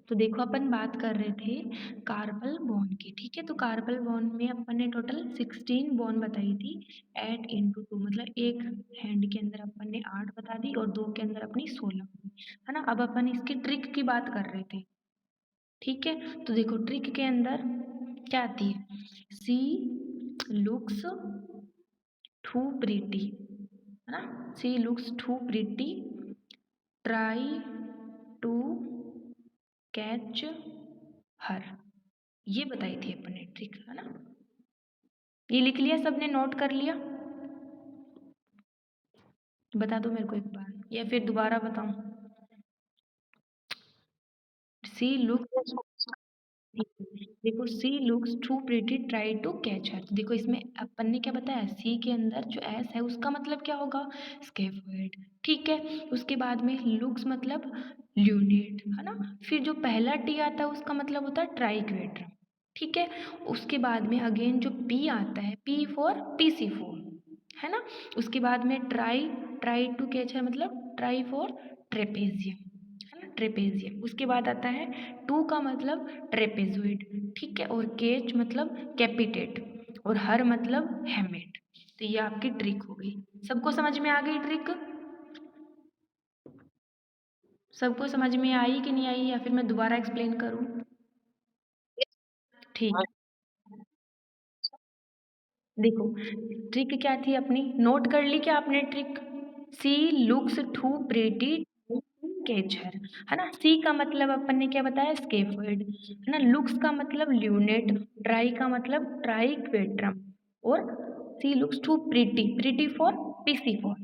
तो देखो अपन बात कर रहे थे कार्बल बॉन्ड की, ठीक है। तो कार्बल बॉन्ड में अपन ने टोटल 16 बॉन्ड बताई थी। 8 इंटू 2 मतलब एक हैंड के अंदर अपन ने 8 बता दी और 2 के अंदर अपनी 16, है ना। अब अपन इसकी ट्रिक की बात कर रहे थे, ठीक है। तो देखो ट्रिक के अंदर क्या आती है, सी लुक्स टू प्रीटी, है ना। She looks too pretty, try to catch her, ये बताई थी अपन ने ट्रिक, है ना। ये लिख लिया सबने, नोट कर लिया? बता दो मेरे को एक बार या फिर दोबारा बताऊं। सी लुक्स, देखो she looks too pretty try to catch her. देखो इसमें अपन ने क्या बताया, सी के अंदर जो एस है उसका मतलब क्या होगा, स्केफोल्ड, ठीक है। उसके बाद में लुक्स मतलब ल्यूनेट, है ना। फिर जो पहला टी आता है उसका मतलब होता है ट्राइक्वेट्रम, ठीक है। उसके बाद में अगेन जो पी आता है, पी फॉर PC4, है ना। उसके बाद में ट्राई, ट्राई टू कैच है मतलब ट्राई फॉर ट्रेपेजियम, है ना, ट्रेपेजियम। उसके बाद आता है टू का मतलब ट्रेपेजोइड, ठीक है। और केच मतलब कैपिटेट और हर मतलब हेमेट। तो ये आपकी ट्रिक हो गई। सबको समझ में आ गई ट्रिक? सबको समझ में आई कि नहीं आई, या फिर मैं दोबारा एक्सप्लेन करूं? ठीक है। देखो ट्रिक क्या थी अपनी, नोट कर ली क्या आपने trick? She looks too pretty catch her, है ना। सी का मतलब अपन ने क्या बताया, स्केफोल्ड, है ना। लुक्स का मतलब ल्यूनेट, ट्राई का मतलब ट्राइक्वेट्रम, और she looks too pretty, pretty for PC4,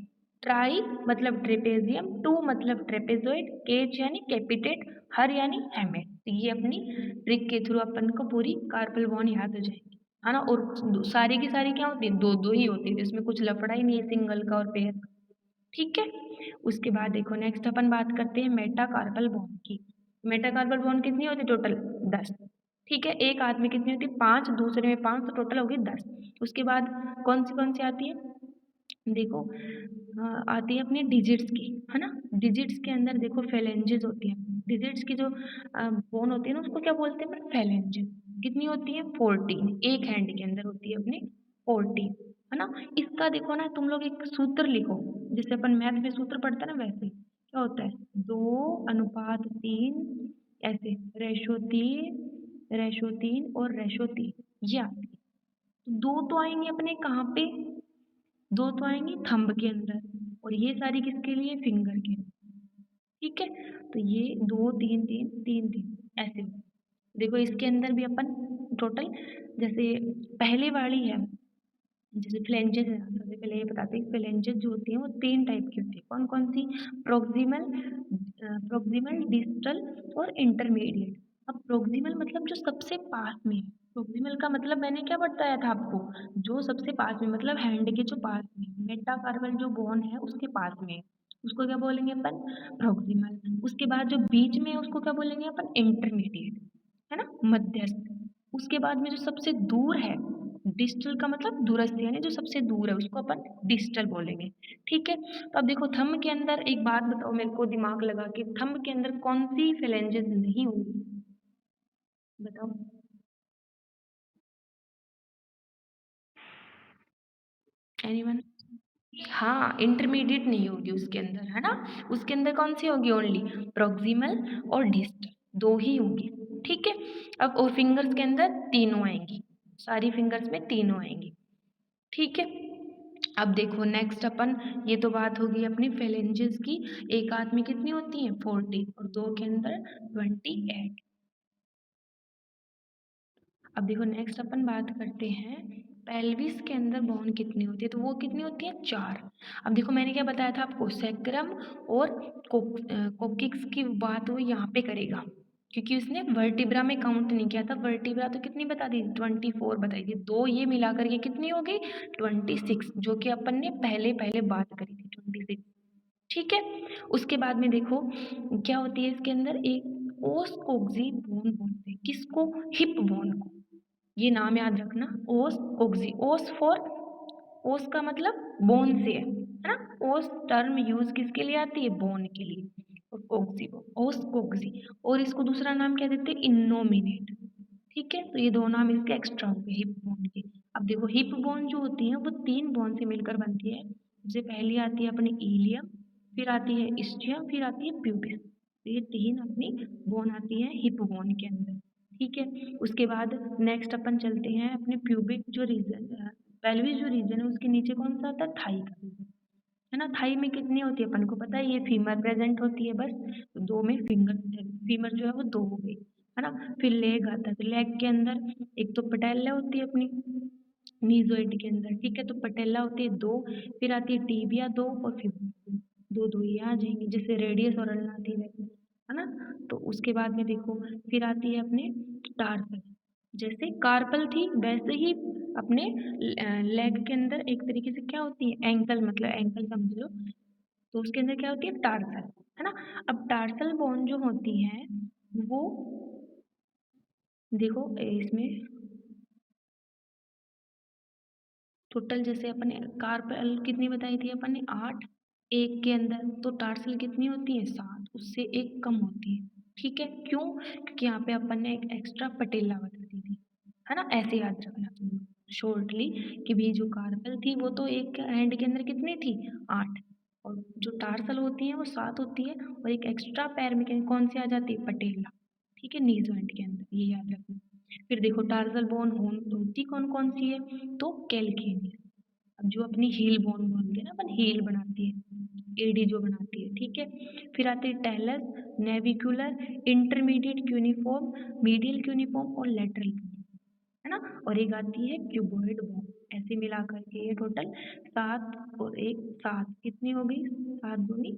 try मतलब ट्रेपेजियम, टू मतलब ट्रेपेजोइड, केच यानी कैपिटेट, हर यानी हेमेट। तो ये अपनी ट्रिक के थ्रू अपन को पूरी कार्पल बॉन्ड याद हो जाएगी, है ना। और सारी की सारी क्या होती है, दो दो ही होती है, इसमें कुछ लफड़ा ही नहीं है सिंगल का और पेयर, ठीक है। उसके बाद देखो नेक्स्ट अपन बात करते हैं मेटा कार्बल बॉन्ड की। मेटा कार्बल बॉन्ड कितनी होती है टोटल, 10, ठीक है। एक हाथ में कितनी होती है, 5, दूसरे में 5, तो टोटल होगी 10। उसके बाद कौन सी आती है, देखो आती है अपनी डिजिट्स की, है ना। डिजिट्स के अंदर देखो फेलेंजेस होती है, डिजिट्स की जो बोन होती है ना उसको क्या बोलते हैं, फेलेंजेस। कितनी होती है, 14, एक हैंड के अंदर होती है अपनी 14, है ना। इसका देखो ना तुम लोग एक सूत्र लिखो, जैसे अपन मैथ में सूत्र पढ़ते हैं ना, वैसे क्या होता है, 2:3, ऐसे रेशो 3 और रेशो 3, ये आती है। तो दो तो आएंगे अपने कहाँ पे, दो तो आएंगे थंब के अंदर, और ये सारी किसके लिए, फिंगर के, ठीक है। तो ये 2 3 3 3 3 ऐसे। देखो इसके अंदर भी अपन टोटल, जैसे पहले वाली है, जैसे फ्लेंजेस है, सबसे पहले ये बताते हैं फ्लेंजेस जो होती हैं वो 3 टाइप की होती है। कौन कौन सी, प्रोक्सिमल, डिस्टल और इंटरमीडिएट। अब प्रोक्सिमल मतलब जो सबसे पास में है, प्रोक्सिमल का मतलब मैंने क्या बताया था आपको, जो सबसे पास में मतलब हैंड के जो पास में, मेटाकार्बल जो बोन है उसके पास में है, उसको क्या बोलेंगे अपन, प्रोक्सिमल। उसके बाद जो बीच में है उसको क्या बोलेंगे अपन, इंटरमीडिएट, है ना, मध्यस्थ। उसके बाद में जो सबसे दूर है, डिस्टल का मतलब दूरस्थ, यानी जो सबसे दूर है उसको अपन डिस्टल बोलेंगे, ठीक है। तो अब देखो थंब के अंदर एक बात बताओ मेरे को, दिमाग लगा के, थंब के अंदर कौन सी फेलेंजेस नहीं होगी, बताओ। एनीवन? हाँ, इंटरमीडिएट नहीं होगी उसके अंदर, है ना। उसके अंदर कौन सी होगी, ओनली प्रोक्सिमल और डिस्टल, दो ही होगी, ठीक है। अब और फिंगर्स के अंदर तीनों आएंगी, सारी फिंगर्स में तीनों आएंगी, ठीक है। अब देखो नेक्स्ट अपन, ये तो बात होगी अपनी फेलेंजेस की, एक हाथ में कितनी होती है 40 और दो के अंदर 28। अब देखो नेक्स्ट अपन बात करते हैं पेल्विस के अंदर बोन कितनी होती है, तो वो कितनी होती है 4। अब देखो मैंने क्या बताया था आपको, सैक्रम और कोकिक्स की बात वो यहाँ पे करेगा, क्योंकि उसने वर्टिब्रा में काउंट नहीं किया था। वर्टिब्रा तो कितनी बता दी, 24 बताई थी, दो ये मिला करके कितनी हो गई 26, जो कि अपन ने पहले पहले बात करी थी 26, ठीक है। उसके बाद में देखो क्या होती है इसके अंदर, एक ओस कोक्सी बोन बोलते हैं किसको, हिप बोन को, ये नाम याद रखना, ओस कोक्सी, ओस फॉर, ओस का मतलब बोन से है ना। ओस टर्म यूज किसके लिए आती है, बोन के लिए, और ओस्कोक्सी, और इसको दूसरा नाम क्या देते हैं, इनोमिनेट। ठीक है, तो ये दो नाम इसके एक्स्ट्रा हो गए हिप बोन के। अब देखो हिप बोन जो होती है वो 3 बोन से मिलकर बनती है। सबसे पहली आती है अपनी इलियम, फिर आती है इस्चियम, फिर आती है प्यूबिस। तो ये 3 अपनी बोन आती है हिप बोन के अंदर। ठीक है, उसके बाद नेक्स्ट अपन चलते हैं अपने प्यूबिक जो रीजन, पेल्विस जो रीजन है उसके नीचे कौन सा आता है, थाई का रीजन, है ना। थाई में कितनी होती है अपन को पता है, ये फीमर प्रेजेंट होती है बस, तो 2 में फिंगर, फीमर जो है वो 2 हो गई, है ना। फिर लेग आता है, तो लेग के अंदर एक तो पटेला होती है अपनी मीजोइड के अंदर, ठीक है, तो पटेला होती है 2, फिर आती है टीबिया 2 और फिबुला 2, 2 ये आ जाएंगे, जैसे रेडियस और अल्ना थी वैसे, है ना। तो उसके बाद में देखो फिर आती है अपने टार्सल, जैसे कार्पल थी वैसे ही अपने लेग के अंदर एक तरीके से क्या होती है, एंकल, मतलब एंकल समझ लो, तो उसके अंदर क्या होती है, टार्सल, है ना। अब टार्सल बोन जो होती है वो देखो इसमें टोटल, जैसे अपन ने कार्पल कितनी बताई थी अपन ने, 8, एक के अंदर, तो टार्सल कितनी होती है, 7, उससे एक कम होती है। ठीक है, क्यों, क्योंकि यहाँ पे अपन ने एक एक्स्ट्रा पटेला बता दी थी, है ना। ऐसे याद रखना शॉर्टली कि भी जो कार्पल थी वो तो एक हैंड के अंदर कितनी थी, 8, और जो टार्सल होती है वो 7 होती है, और एक एक्स्ट्रा पैर में कौन सी आ जाती है, पटेला। ठीक है, नी जॉइंट के अंदर, ये याद रखना। फिर देखो टार्सल बोन होती कौन कौन सी है, तो कैलकेनियस, अब जो अपनी हील बोन बोलते हैं ना अपन, हील बनाती है, एडी जो बनाती है, ठीक है। फिर आती है talus, navicular, intermediate cuneiform, medial cuneiform और लेटरल, है ना। और एक आती है क्यूबॉइड बोन। ऐसे मिला करके ये टोटल 7 और 1 7 कितनी हो गई, 7 दूनी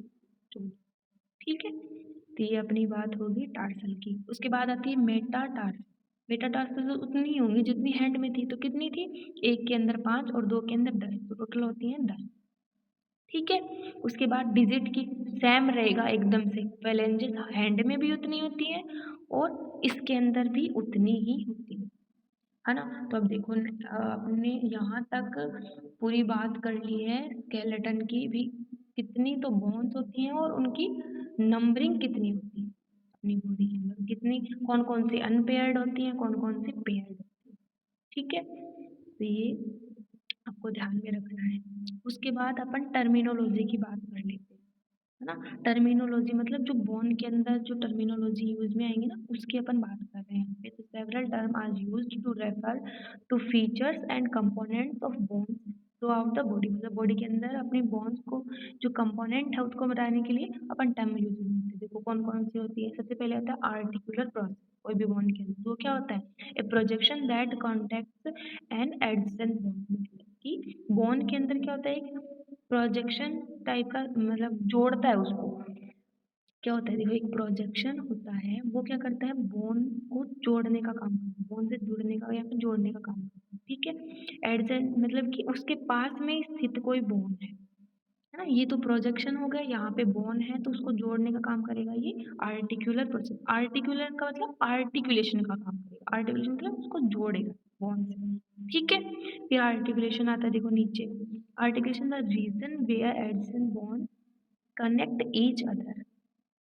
14। ठीक है, तो ये अपनी बात होगी टार्सल की। उसके बाद आती है मेटाटार्सल। मेटाटार्सल उतनी ही होंगी जितनी हैंड में थी, तो कितनी थी, एक के अंदर 5 और 2 के अंदर 10, तो टोटल होती हैं 10। ठीक है, उसके बाद डिजिट की सेम रहेगा एकदम से, फेलेंजेस हैंड में भी उतनी होती है और इसके अंदर भी उतनी ही होती है ना। तो अब देखो हमने यहाँ तक पूरी बात कर ली है स्केलेटन की भी, कितनी तो बोन्स होती हैं और उनकी नंबरिंग कितनी होती है अपनी बॉडी के अंदर, कितनी कौन कौन सी अनपेयर्ड होती हैं, कौन कौन सी पेयर्ड होती है। ठीक है, तो ये आपको ध्यान में रखना है। उसके बाद अपन टर्मिनोलॉजी की बात कर लेते हैं, है ना। टर्मिनोलॉजी मतलब जो बोन के अंदर जो टर्मिनोलॉजी यूज में आएंगे ना उसकी अपन बात कर रहे हैं। तो several term are used to refer to features and components of bones throughout the body, मतलब बॉडी के अंदर अपने बोन्स को जो कंपोनेंट है उसको बताने के लिए अपन टर्म यूज करते हैं। देखो कौन कौन सी होती है, सबसे पहले होता है आर्टिकुलर प्रोसेस, कोई भी बोन के अंदर, तो क्या होता है, a projection that contacts and adjacent bone, मतलब कि बोन के अंदर क्या होता है, एक प्रोजेक्शन टाइप का, मतलब जोड़ता है उसको। क्या होता है, देखो एक प्रोजेक्शन होता है वो क्या करता है, बोन को जोड़ने का काम करता है, बोन से जुड़ने का या फिर जोड़ने का काम करता है। ठीक है, एडजेंट मतलब कि उसके पास में स्थित कोई बोन है ना, ये तो प्रोजेक्शन हो गया, यहाँ पे बोन है तो उसको जोड़ने का काम करेगा ये आर्टिकुलर प्रोसेस। आर्टिकुलर का मतलब आर्टिकुलेशन का काम करेगा, आर्टिकुलेशन मतलब उसको जोड़ेगा बोन से। ठीक है, फिर आर्टिकुलेशन आता है देखो नीचे, articulation the region where adjacent bone connect each other.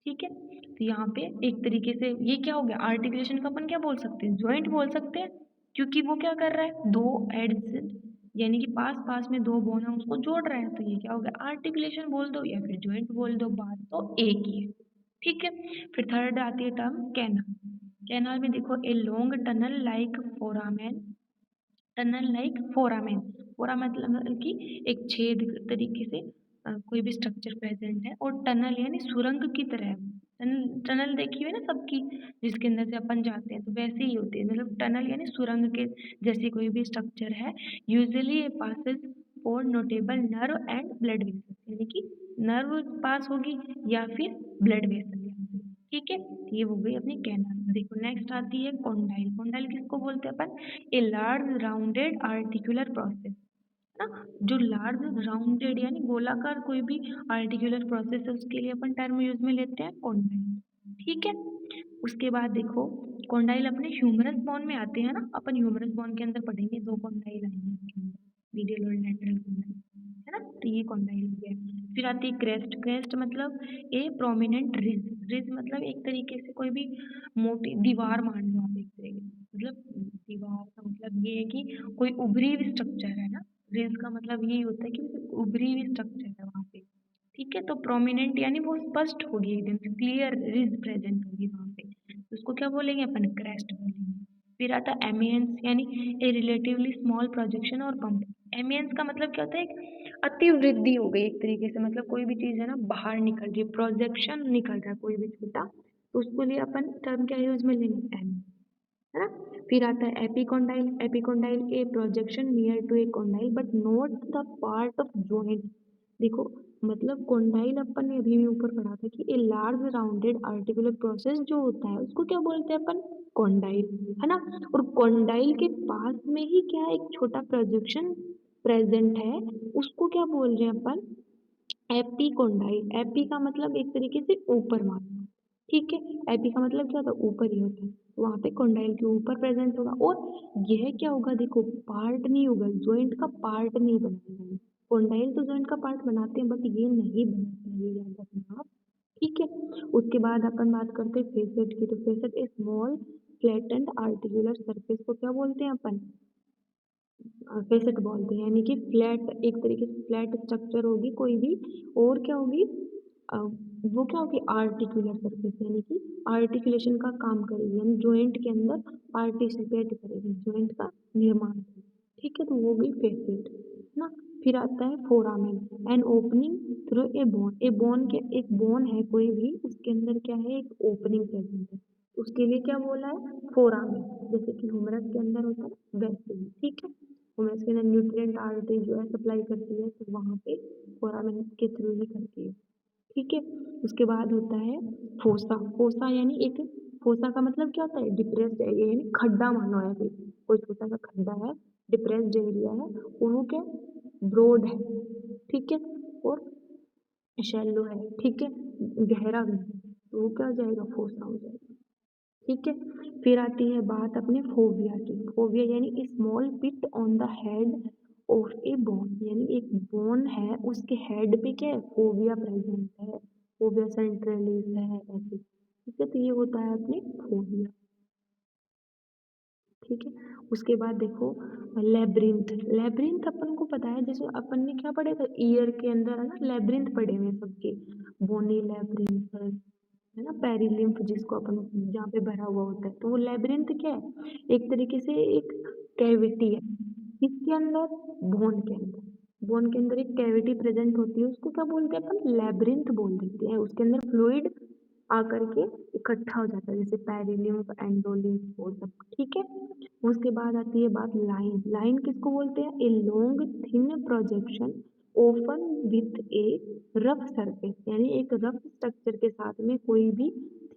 ठीक है, तो यहाँ पे एक तरीके से ये क्या हो गया, आर्टिकुलेशन का अपन क्या बोल सकते हैं, ज्वाइंट बोल सकते हैं, क्योंकि वो क्या कर रहा है, दो एड्स यानी कि पास पास में दो बोन है उसको जोड़ रहा है, तो ये क्या हो गया, आर्टिकुलेशन बोल दो या फिर ज्वाइंट बोल दो, बात तो एक ही है। ठीक है, फिर थर्ड आती है टर्म कैनाल। कैनाल में देखो a long tunnel like foramen, tunnel like foramen, foramen मतलब कि एक छेद तरीके से कोई भी स्ट्रक्चर प्रेजेंट है, और टनल यानी सुरंग की तरह है। टनल टनल देखी हुई है ना सबकी, जिसके अंदर से अपन जाते हैं, तो वैसे ही होती है, मतलब टनल यानी सुरंग के जैसी कोई भी स्ट्रक्चर है। यूजुअली ये passes for notable nerve and blood vessel, यानी कि नर्व पास होगी या फिर ब्लड वेसल। ठीक है, ये हो गई अपनी कैनाल। देखो नेक्स्ट आती है कॉन्डाइल। कॉन्डाइल किसको बोलते हैं अपन, a large rounded articular process, है ना। जो लार्ज राउंडेड यानी गोलाकार कोई भी आर्टिकुलर प्रोसेस है उसके लिए अपन टर्म यूज में लेते हैं कॉन्डाइल। ठीक है, उसके बाद देखो कॉन्डाइल अपने ह्यूमरस बोन में आते हैं ना, अपन ह्यूमरस बोन के अंदर पढ़ेंगे, दो कॉन्डाइल आएंगे उसके अंदर, मीडियल और लेटरल कॉन्डाइल, है ना, तो ये कॉन्डाइल हो गया। फिर आती है क्रेस्ट। क्रेस्ट मतलब ए प्रोमिनेंट रिज। रिज मतलब एक तरीके से कोई भी मोटी दीवार मान लो आप, एक तरीके से मतलब दीवार का मतलब ये है कि कोई उभरी हुई स्ट्रक्चर है ना। रिज का मतलब यही होता है कि उभरी हुई स्ट्रक्चर है वहाँ पे। ठीक है, तो प्रोमिनेंट यानी वो स्पष्ट होगी, एकदम से क्लियर रिज प्रेजेंट होगी वहाँ पे, तो उसको क्या बोलेंगे अपन, क्रेस्ट बोलेंगे। फिर आता है एमियंस यानी ए रिलेटिवली स्मॉल प्रोजेक्शन और बम्प। एमियंस का मतलब क्या होता है, एक अति वृद्धि हो गई एक तरीके से, मतलब कोई भी चीज है ना बाहर निकल रही है, प्रोजेक्शन निकल रहा है कोई भी छोटा, तो उसको लिए अपन टर्म क्या यूज में लेंगे, एम, है ना। फिर आता है epicondyle. Epicondyle a projection near to a condyle but not the part of joint. देखो मतलब कोंडाइल अपन ने अभी भी ऊपर पढ़ा था कि ए लार्ज राउंडेड आर्टिकुलर प्रोसेस जो होता है उसको क्या बोलते हैं अपन, कोंडाइल, है ना। और कोंडाइल के पास में ही क्या एक छोटा प्रोजेक्शन प्रेजेंट है, उसको क्या बोल रहे हैं अपन, एपिकोंडाइल। एपी का मतलब एक तरीके से ऊपर मानना, ठीक है। एपी का मतलब क्या होता है, ऊपर ही होता है, वहां पे कोंडाइल के ऊपर प्रेजेंट होगा। और यह क्या होगा, देखो पार्ट नहीं होगा, जॉइंट का पार्ट नहीं बनाएगा। कोंडाइल तो जॉइंट का पार्ट बनाते हैं बट ये नहीं बनाता, ये याद रखना आप, ठीक है। उसके बाद अपन बात करते हैं फेसेट की। तो फेसेट ए स्मॉल फ्लैटेंड आर्टिकुलर सरफेस को क्या बोलते हैं अपन, फेसेट बोलते हैं, यानी कि फ्लैट, एक तरीके से फ्लैट स्ट्रक्चर होगी कोई भी, और क्या होगी, अ, वो क्या होगी, आर्टिकुलर सरफेस, यानी कि आर्टिकुलेशन का काम करेगी, यानी जॉइंट के अंदर पार्टिसिपेट करेगी, जॉइंट का निर्माण, ठीक है, तो वो होगी फेसेट, है ना। फिर आता है foramen, an opening through a bone. A bone के, एक बोन है कोई भी, उसके अंदर क्या है, एक ओपनिंग प्रेजेंट है, उसके लिए क्या बोला है, फोरामेन। जैसे कि ह्यूमरस के अंदर होता है वैसे ही, ठीक है। ह्यूमरस के अंदर न्यूट्रिएंट आरटी जो है सप्लाई करती है, तो वहाँ पे फोरामेन के थ्रू ही करती है, ठीक है। उसके बाद होता है फोसा। फोसा यानी एक, फोसा का मतलब क्या होता है, डिप्रेस्ड एरिया, यानी खड्डा मानो है, कोई छोटा सा खड्डा है, डिप्रेस्ड एरिया है, और वो क्या, ब्रॉड है, ठीक है, और शैलो है, ठीक है, गहरा भी है, तो वो क्या हो जाएगा, फोसा हो जाएगा, ठीक है। फिर आती है बात अपने फोबिया की। फोबिया यानी small pit on the head of a bone, यानी एक बोन है उसके हेड पे क्या है, फोबिया प्रेजेंट है, फोबिया सेंट्रलिस है ऐसे, ठीक है, तो ये होता है अपने फोबिया, ठीक है। उसके बाद देखो लेब्रिंथ। लेब्रिंथ अपन को पता है, जैसे अपन ने क्या पढ़े थे, ईयर के अंदर है ना लेब्रिंथ पढ़े हुए सबके, बोनी लेब्रिंथ है ना, पेरिलिम्फ जिसको अपन जहाँ पे भरा हुआ होता है, तो वो लेब्रिंथ क्या है, एक तरीके से एक कैविटी है, किसके अंदर, बोन के अंदर। बोन के अंदर एक कैविटी प्रेजेंट होती है, उसको क्या बोलते हैं अपन, लेब्रिंथ बोल देते हैं, उसके अंदर फ्लूइड आकर के इकट्ठा हो जाता है, जैसे पेरिलिम्फ, एंडोलिम्फ, वो सब, ठीक है। उसके बाद आती है बात लाइन। लाइन किसको बोलते हैं, a long thin projection open with A rough surface, यानी एक रफ स्ट्रक्चर के साथ में कोई भी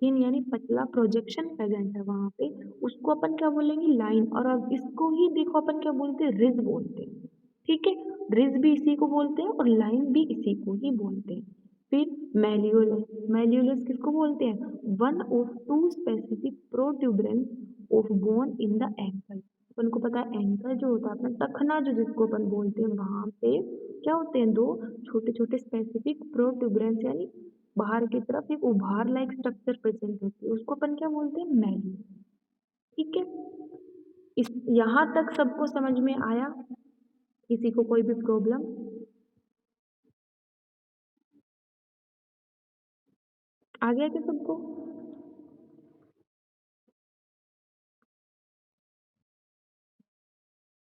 थिन यानी पतला प्रोजेक्शन प्रेजेंट है वहां पे, उसको अपन क्या बोलेंगे, लाइन। और अब इसको ही देखो अपन क्या बोलते हैं, रिज बोलते हैं, ठीक है। रिज भी इसी को बोलते हैं और लाइन भी इसी को ही बोलते हैं। फिर मेल्यूलस। मेल्यूलस किसको बोलते हैं, one of two specific protuberance of bone in the ankle. अपन को पता है एंकल जो होता है अपना टखना, जो जिसको अपन बोलते हैं, वहां पे क्या होते हैं, दो छोटे छोटे स्पेसिफिक प्रोट्यूबरेंस, यानी बाहर की तरफ एक उभार लाइक स्ट्रक्चर प्रेजेंट होती है, उसको अपन क्या बोलते हैं, मेल्यूलस, ठीक है। इस यहाँ तक सबको समझ में आया, किसी को कोई भी प्रॉब्लम, आ गया क्या सबको,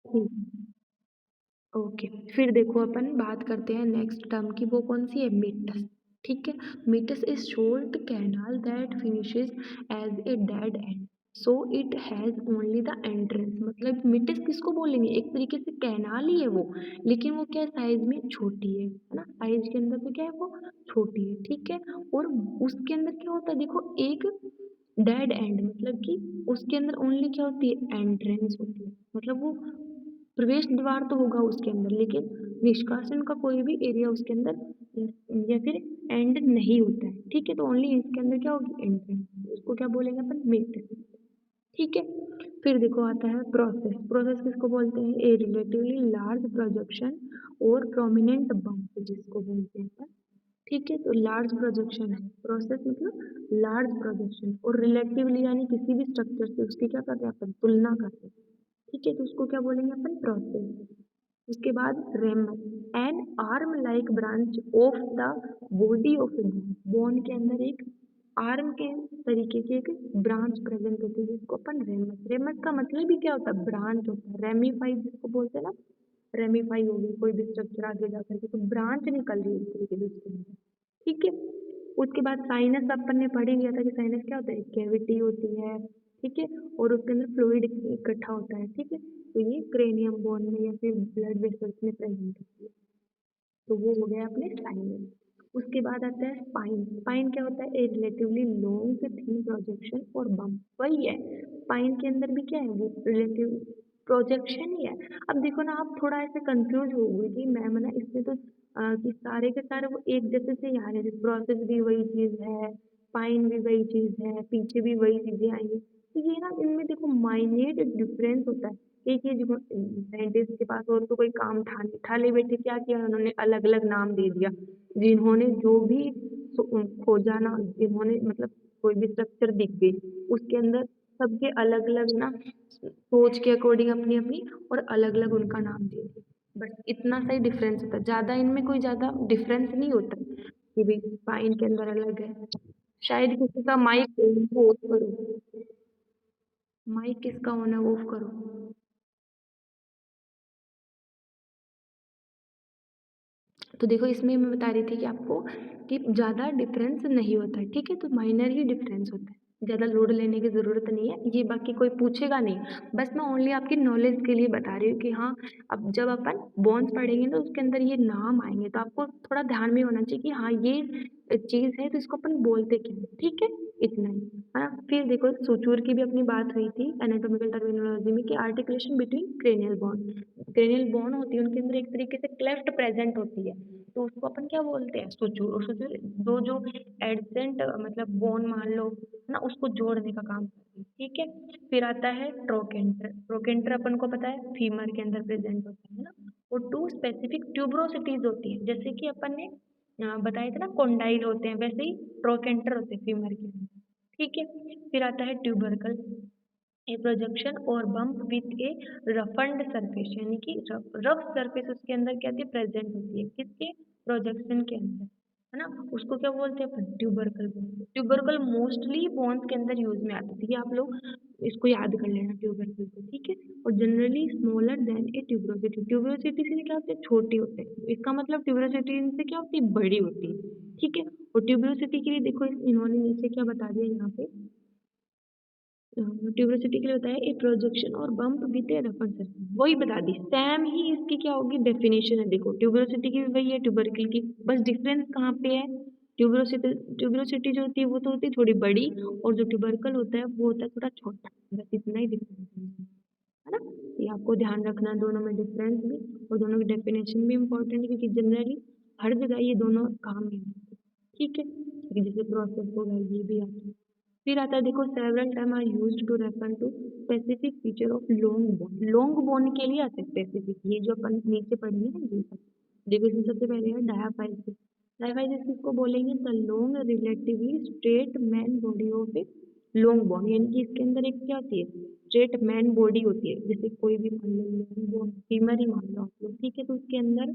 ठीक, ओके। फिर देखो अपन बात करते हैं नेक्स्ट टर्म की, वो कौन सी है, मीटस, ठीक है। Meatus is short canal that finishes as a dead end, so it has only the entrance. मतलब मीटस किसको बोलेंगे, एक तरीके से कैनाल ही है वो, लेकिन वो क्या साइज में छोटी है ना, साइज के अंदर तो क्या है वो छोटी है, ठीक है। और उसके अंदर क्या होता है, देखो एक डेड एंड, मतलब कि उसके अंदर ओनली क्या होती है, एंट्रेंस होती है, मतलब वो प्रवेश द्वार तो होगा उसके अंदर, लेकिन निष्कासन का कोई भी एरिया उसके अंदर या फिर एंड नहीं होता है, ठीक है। तो ओनली इसके अंदर क्या होगी, एंट्रेंस, उसको क्या बोलेंगे अपन, मेट, ठीक है। फिर देखो आता है प्रोसेस। प्रोसेस किसको बोलते हैं, ए रिलेटिवली लार्ज प्रोजेक्शन और प्रोमिनेंट बम्प जिसको बोलते हैं अपन, ठीक है, तो लार्ज प्रोजेक्शन है, प्रोसेस मतलब लार्ज प्रोजेक्शन, और रिलेटिवली यानी किसी भी स्ट्रक्चर से उसकी क्या करते हैं अपन, तुलना करते हैं। ठीक है, तो उसको क्या बोलेंगे अपन, प्रोसेस। उसके बाद ramus, N arm like branch of the body of a bone, bone के अंदर एक आर्म के तरीके की एक ब्रांच प्रेजेंट होती है जिसको अपन रेमस, रेमस का मतलब ही क्या होता है, ब्रांच होता है, रेमिफाइड जिसको बोलते हैं ना, रेमिफाई हो गई कोई भी स्ट्रक्चर आगे जा करके, तो ब्रांच निकल रही है इस तरीके से उसके अंदर। ठीक है, उसके बाद साइनस अपन ने पढ़ ही लिया था कि साइनस क्या होता है, कैविटी होती है। ठीक है, और उसके अंदर फ्लूइड इकट्ठा होता है। ठीक है, तो ये क्रेनियम बोन में या फिर ब्लड वेसल्स में प्रेजेंट होती है, तो वो हो गया अपने साइनस। उसके बाद आता है स्पाइन, स्पाइन क्या होता है, ए रिलेटिवली लॉन्ग थिन प्रोजेक्शन और बम्प, वही है स्पाइन के अंदर भी क्या है, वो रिलेटिव प्रोजेक्शन ही है। अब देखो ना, आप थोड़ा ऐसे कंफ्यूज हो गई कि मैम ना इसमें तो कि सारे के सारे वो एक जैसे से ही आ रहे हैं, प्रोसेस भी वही चीज है, स्पाइन भी वही चीज है, पीछे भी वही चीजें आएंगी, तो ये ना इनमें देखो माइन्यूट डिफरेंस होता है। एक ही साइंटिस्ट के पास और तो कोई काम था नहीं, खाली बैठे क्या किया उन्होंने, अलग अलग नाम दे दिया, जिन्होंने जो भी खोजा ना, जिन्होंने मतलब कोई भी स्ट्रक्चर दिख गई उसके अंदर, सबके अलग अलग ना सोच के अकॉर्डिंग अपनी अपनी, और अलग अलग उनका नाम दे दिया, बस इतना सा ही डिफरेंस होता है, ज्यादा इनमें कोई ज्यादा डिफरेंस नहीं होता कि भाई स्पाइन के अंदर अलग है। शायद किसी का माइक ऑफ करो, माइक किसका ऑन है ऑफ करो। तो देखो इसमें मैं बता रही थी कि आपको कि ज़्यादा डिफरेंस नहीं होता है, ठीक है, तो माइनर ही डिफरेंस होता है, ज़्यादा लोड लेने की ज़रूरत नहीं है, ये बाकी कोई पूछेगा नहीं, बस मैं ओनली आपकी नॉलेज के लिए बता रही हूँ कि हाँ, अब जब अपन बॉन्ड्स पढ़ेंगे तो उसके अंदर ये नाम आएंगे, तो आपको थोड़ा ध्यान में होना चाहिए कि हाँ ये चीज़ है तो इसको अपन बोलते क्या हैं, ठीक है, इतना ही है ना। फिर देखो सुचूर की भी अपनी बात हुई थी एनाटॉमिकल टर्मिनोलॉजी में कि articulation between cranial bone, cranial bone होती है उनके अंदर एक तरीके से क्लेफ्ट प्रेजेंट होती है, तो उसको अपन क्या बोलते हैं, सुचूर, और सुचूर दो जो एडजेंट मतलब बोन मान लो ना, उसको जोड़ने का काम करती है। ठीक है, फिर आता है ट्रोकेंटर, ट्रोकेंटर अपन को पता है फीमर के अंदर प्रेजेंट होता है ना, और टू स्पेसिफिक ट्यूबरोसिटीज होती है, जैसे कि अपन ने बताए थे ना कॉन्डाइल होते हैं, वैसे ही ट्रोकेंटर होते हैं फीमर के अंदर। ठीक है, फिर आता है ट्यूबरकल, ए प्रोजेक्शन और बम्प विथ ए रफन्ड सरफेस, यानी कि रफ सरफेस उसके अंदर क्या होती है, प्रेजेंट होती है, किसके, प्रोजेक्शन के अंदर, है ना, उसको क्या बोलते हैं अपन, tubercle bone. Tubercle mostly bones के अंदर यूज में आती है, ठीक है, आप लोग इसको याद कर लेना ट्यूबरकल को, ठीक है, और जनरली स्मॉलर देन ए ट्यूबरोसिटी, ट्यूबरोसिटी से क्या होते हैं, छोटे होते हैं, इसका मतलब ट्यूबरोसिटी से क्या होती है, बड़ी होती है। ठीक है, और ट्यूबरोसिटी के लिए देखो इन्होंने नीचे क्या बता दिया यहाँ पे, ट्यूबरोसिटी के लिए होता है ए प्रोजेक्शन और बम्प विद ए रफर सरफेस, वही बता दी, सेम ही इसकी क्या होगी डेफिनेशन है, देखो ट्यूबरोसिटी की भी वही है, ट्यूबरकल की, बस डिफरेंस कहाँ पे है, ट्यूबरोसिटी, ट्यूबरोसिटी जो होती है वो तो होती है थोड़ी बड़ी, और जो ट्यूबरकल होता है वो होता है थोड़ा छोटा, बस इतना ही डिफरेंस है ना। ये आपको ध्यान रखना है, दोनों में डिफरेंस भी और दोनों की डेफिनेशन भी इम्पोर्टेंट है, क्योंकि जनरली हर जगह ये दोनों काम में आते हैं। ठीक है, लेकिन जैसे प्रोसेस होगा ये भी आता है। फिर आता है देखो several term are used to refer to specific feature of long bone, long bone के लिए आते हैं स्पेसिफिक, ये जो अपन नीचे पढ़ेंगे ना ये सब। देखो इसमें सबसे पहले है डायाफाइसिस, डायाफाइसिस किसको बोलेंगे, the long relatively straight man body of a long bone, यानी कि इसके अंदर एक क्या होती है, स्ट्रेट मैन बॉडी होती है, जैसे कोई भी मान लो लॉन्ग बोन फीमर ही मान लो आप लोग, ठीक है, तो उसके अंदर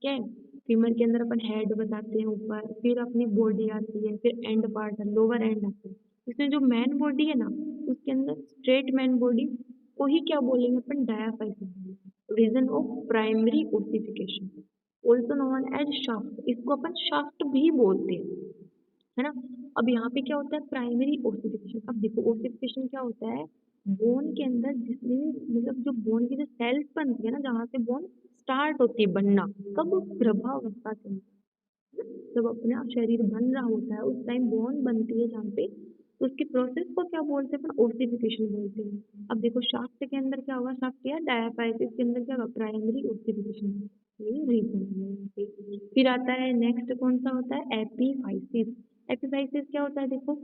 क्या है, फीमर के अंदर अपन हेड बताते हैं ऊपर, फिर अपनी बॉडी आती है, फिर एंड पार्ट है, लोअर एंड आता है, इसमें जो मैन बॉडी है ना उसके अंदर स्ट्रेट मैन बॉडी को ही क्या बोलेंगे अपन, diaphysis, region of primary ossification, also known as shaft, इसको अपन शाफ्ट भी बोलते हैं, है ना। अब यहाँ पे क्या होता है, प्राइमरी ओसिफिकेशन, अब देखो ओसिफिकेशन क्या होता है, बोन के अंदर जितनी मतलब जो बोन की जो सेल्स बनती है ना, जहाँ से बोन स्टार्ट होती है बनना, कब, गर्भावस्था के अंदर, जब अपना शरीर बन रहा होता है उस टाइम बोन बनती है जहाँ पे, तो उसकी प्रोसेस को क्या बोलते हैं, ओसिफिकेशन बोलते हैं। अब देखो शाफ्ट के अंदर क्या होगा, शाफ्ट या डायाफाइसिस के अंदर क्या होगा, प्राइमरी ओसिफिकेशन, ये रीजन है यहाँ पे। फिर आता है नेक्स्ट कौन सा होता है, एपीफाइसिस, एपीफाइसिस क्या होता है देखो,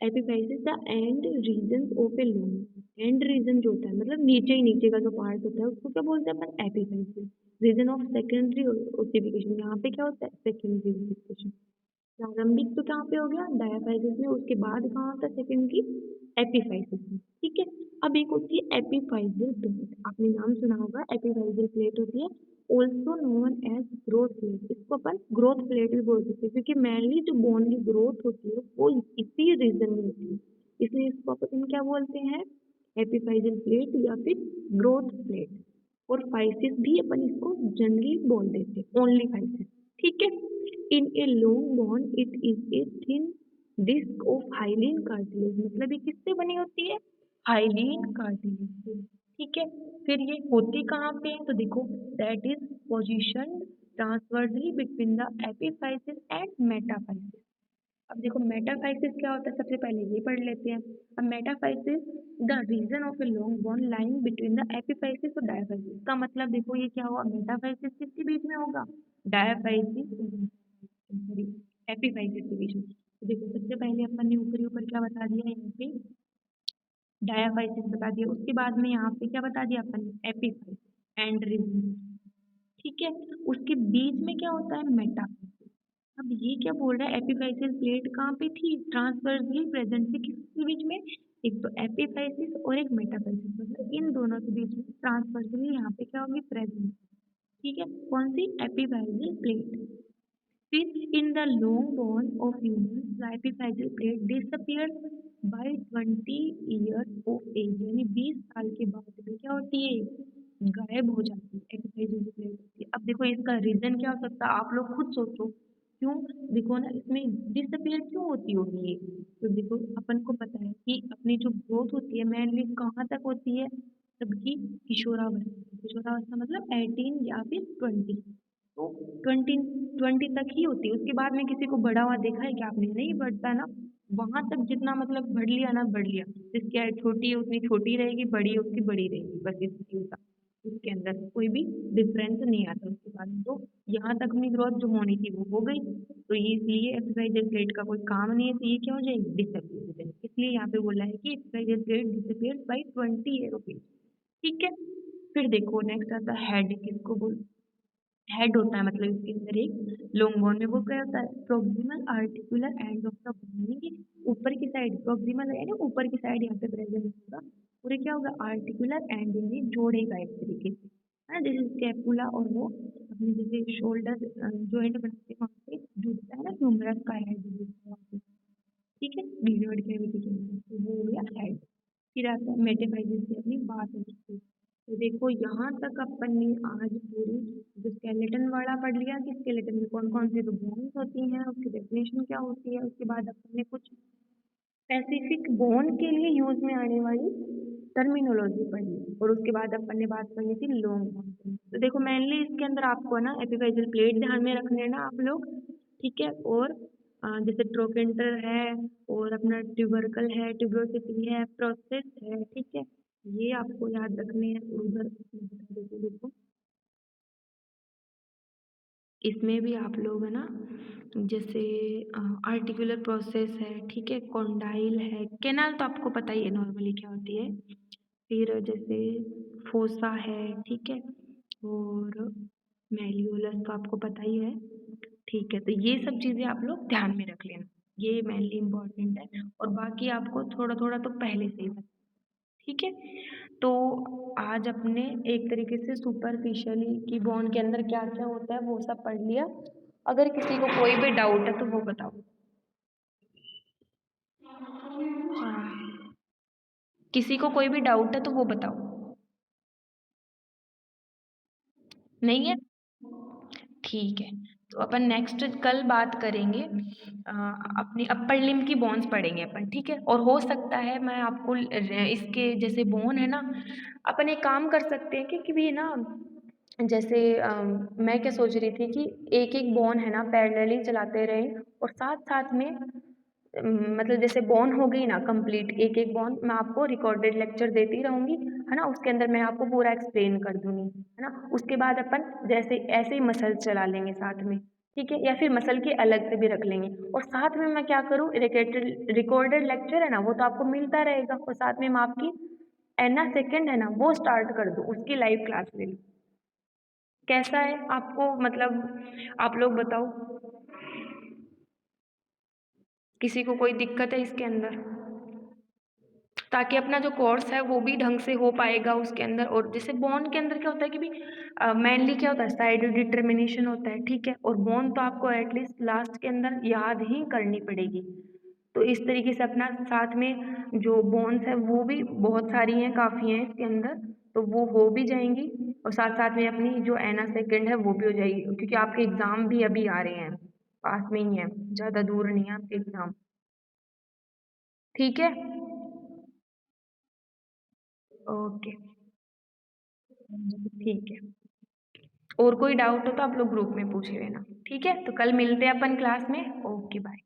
epiphysis the end region of a long. End region जो होता है मतलब नीचे ही नीचे का जो पार्ट होता है उसको क्या बोलते हैं अपन, epiphysis. Region of secondary ossification, यहाँ पे क्या होता है, सेकेंडरी ओसिफिकेशन। प्रारंभिक तो कहाँ पे हो गया, डायाफाइसिस में, उसके बाद कहाँ होता है सेकेंडरी, एपिफाइसिस में। ठीक है। अब एक होती है एपिफाइजल प्लेट, आपने नाम सुना होगा, एपिफाइजल प्लेट होती है, also known as growth plate. इसको अपन ग्रोथ प्लेट भी बोल सकते हैं क्योंकि मेनली जो बोन की ग्रोथ होती है वो इसी रीजन में होती है, इसलिए इसको अपन क्या बोलते हैं, एपिफाइजल प्लेट या फिर ग्रोथ प्लेट। और फाइसिस भी अपन इसको जनरली बोल देते हैं, ओनली फाइसिस। ठीक है। In a long bone it is a thin disc of hyaline cartilage, मतलब ये किससे बनी होती है, हाइलिन कार्टिलेज से। ठीक है। फिर ये होती कहाँ पे है, तो देखो that is position transversely between the epiphysis and metaphysis. अब देखो मेटाफाइसिस क्या होता है, सबसे पहले ये पढ़ लेते हैं। अब metaphysis the region of a long bone lying between the epiphysis और डायाफाइसिस, का मतलब देखो ये क्या हुआ, मेटाफाइसिस किसके बीच में होगा, डायाफाइसिस, सॉरी, एपिफाइसिस के बीच में। तो देखो सबसे पहले अपन ने ऊपर ऊपर क्या बता दिया, यहाँ पे डायाफाइसिस बता दिया, उसके बाद में यहाँ पे क्या बता दिया अपन ने, एपिफाइसिस एंड रीजन। ठीक है। उसके बीच में क्या होता है, मेटाफाइसिस। अब ये क्या बोल रहा है, एपिफाइसिस प्लेट कहाँ पे थी, ट्रांसवर्सली प्रेजेंट थी, किसके बीच में, एक तो एपिफाइसिस और एक मेटाफाइसिस, मतलब इन दोनों के बीच में ट्रांसवर्सली यहाँ पे क्या होगी, प्रेजेंट। ठीक है। कौन सी, एपिफाइसिस प्लेट। फिर in the long bone of humans, the epiphyseal plate disappears by 20 years of age, यानी 20 साल के बाद में क्या होती है, गायब हो जाती है, epiphyseal plate होती है। अब देखो इसका रीजन क्या हो सकता है, आप लोग खुद सोचो, क्यों, देखो ना इसमें डिसअपियर क्यों होती होगी ये। तो देखो अपन को पता है कि अपनी जो ग्रोथ होती है मेनली कहाँ तक होती है, सबकी किशोरावस्था, किशोरावस्था मतलब 18 या फिर 20, तो 20 20 तक ही होती है, उसके बाद में किसी को बढ़ा हुआ देखा है क्या आपने, नहीं बढ़ता ना। वहां तक जितना मतलब बढ़ लिया ना बढ़ लिया, जिसकी हाइट छोटी है उतनी छोटी रहेगी, बड़ी है उसकी बड़ी रहेगी, बस इसकी होता, उसके अंदर कोई भी डिफरेंस नहीं आता उसके बाद में। तो यहाँ तक अपनी ग्रोथ जो होनी थी वो हो गई, तो ये इसलिए एक्सरसाइजल प्लेट का कोई काम नहीं है, तो ये क्या हो जाएगी, डिसअपियर हो जाएगी। इसलिए यहाँ पे बोला है कि एक्सरसाइजल plate disappear by 20 year okay. ठीक है। फिर देखो नेक्स्ट आता है हेड, किसको बोल, हेड होता है मतलब इसके अंदर एक लॉन्ग बोन में वो क्या होता है, proximal articular end of the bone, यानी कि ऊपर की साइड प्रोक्सिमल है ना, ऊपर की साइड यहाँ पे प्रेजेंट होगा, पूरे क्या होगा, आर्टिकुलर एंड, यानी जोड़ेगा एक तरीके से, है ना, जैसे स्कैपुला, और वो अपने जैसे शोल्डर जॉइंट बनाते हैं वहाँ पे जुड़ता है ना, ह्यूमरस का हेड जुड़ता है वहाँ पे। ठीक है, ग्रीनोड कैविटी के अंदर, तो वो हो गया हेड। फिर आता है मेटाफाइजिस की अपनी बात होती है। तो देखो यहाँ तक अपन ने आज पूरी जो स्केलेटन वाला पढ़ लिया कि स्केलेटन में कौन कौन सी तो बोन्स होती हैं, उसकी डेफिनेशन क्या होती है, उसके बाद अपन ने कुछ स्पेसिफिक बोन के लिए यूज में आने वाली टर्मिनोलॉजी पढ़ी, और उसके बाद अपन ने बात करनी थी लॉन्ग बोन की। तो देखो मेनली इसके अंदर आपको ना एपिफाइजल प्लेट ध्यान में रखने ना आप लोग। ठीक है। और जैसे ट्रोकेंटर है, और अपना ट्यूबरकल है, ट्यूबरोसिटी है, प्रोसेस है, ठीक है, ये आपको याद रखने हैं। उधर मैं बता देती हूँ, देखो इसमें भी आप लोग है ना, जैसे आर्टिकुलर प्रोसेस है, ठीक है, कॉन्डाइल है, केनाल तो आपको पता ही है नॉर्मली क्या होती है, फिर जैसे फोसा है, ठीक है, और मेलियोलस तो आपको पता ही है। ठीक है, तो ये सब चीज़ें आप लोग ध्यान में रख लेना, ये मेनली इम्पोर्टेंट है, और बाकी आपको थोड़ा थोड़ा तो पहले से ही पता। ठीक है। तो आज अपने एक तरीके से सुपरफिशियली कि बोन के अंदर क्या क्या होता है वो सब पढ़ लिया। अगर किसी को कोई भी डाउट है तो वो बताओ। हाँ, किसी को कोई भी डाउट है तो वो बताओ। नहीं है, ठीक है। तो अपन नेक्स्ट कल बात करेंगे, अपनी अपर लिम्ब की बोन्स पढ़ेंगे अपन, ठीक है। और हो सकता है मैं आपको इसके जैसे बोन है ना, अपन एक काम कर सकते हैं कि भी ना, जैसे मैं क्या सोच रही थी कि एक एक बोन है ना पैरेलली चलाते रहें, और साथ साथ में मतलब जैसे बॉन हो गई ना कंप्लीट, एक एक बॉन मैं आपको रिकॉर्डेड लेक्चर देती रहूंगी, है ना, उसके अंदर मैं आपको पूरा एक्सप्लेन कर दूंगी, है ना। उसके बाद अपन जैसे ऐसे ही मसल चला लेंगे साथ में। ठीक है, या फिर मसल के अलग से भी रख लेंगे। और साथ में मैं क्या करूँ, रिकॉर्डेड लेक्चर है ना वो तो आपको मिलता रहेगा, और साथ में मैं आपकी एना सेकंड है ना वो स्टार्ट कर दूँ, उसकी लाइव क्लास ले लूँ। कैसा है आपको, मतलब आप लोग बताओ, किसी को कोई दिक्कत है इसके अंदर? ताकि अपना जो कोर्स है वो भी ढंग से हो पाएगा उसके अंदर। और जैसे बॉन्ड के अंदर क्या होता है कि भी मेनली क्या होता है, साइड डिटर्मिनेशन होता है, ठीक है, और बॉन्ड तो आपको एटलीस्ट लास्ट के अंदर याद ही करनी पड़ेगी। तो इस तरीके से अपना साथ में जो बोन्स है वो भी बहुत सारी हैं, काफ़ी हैं इसके अंदर, तो वो हो भी जाएंगी। और साथ साथ में अपनी जो एना सेकंड है वो भी हो जाएगी, क्योंकि आपके एग्ज़ाम भी अभी आ रहे हैं, पास में ही है, ज़्यादा दूर नहीं है आपके एग्ज़ाम। ठीक है, ओके, ठीक है। और कोई डाउट हो तो आप लोग ग्रुप में पूछ लेना। ठीक है, तो कल मिलते हैं अपन क्लास में। Okay, bye.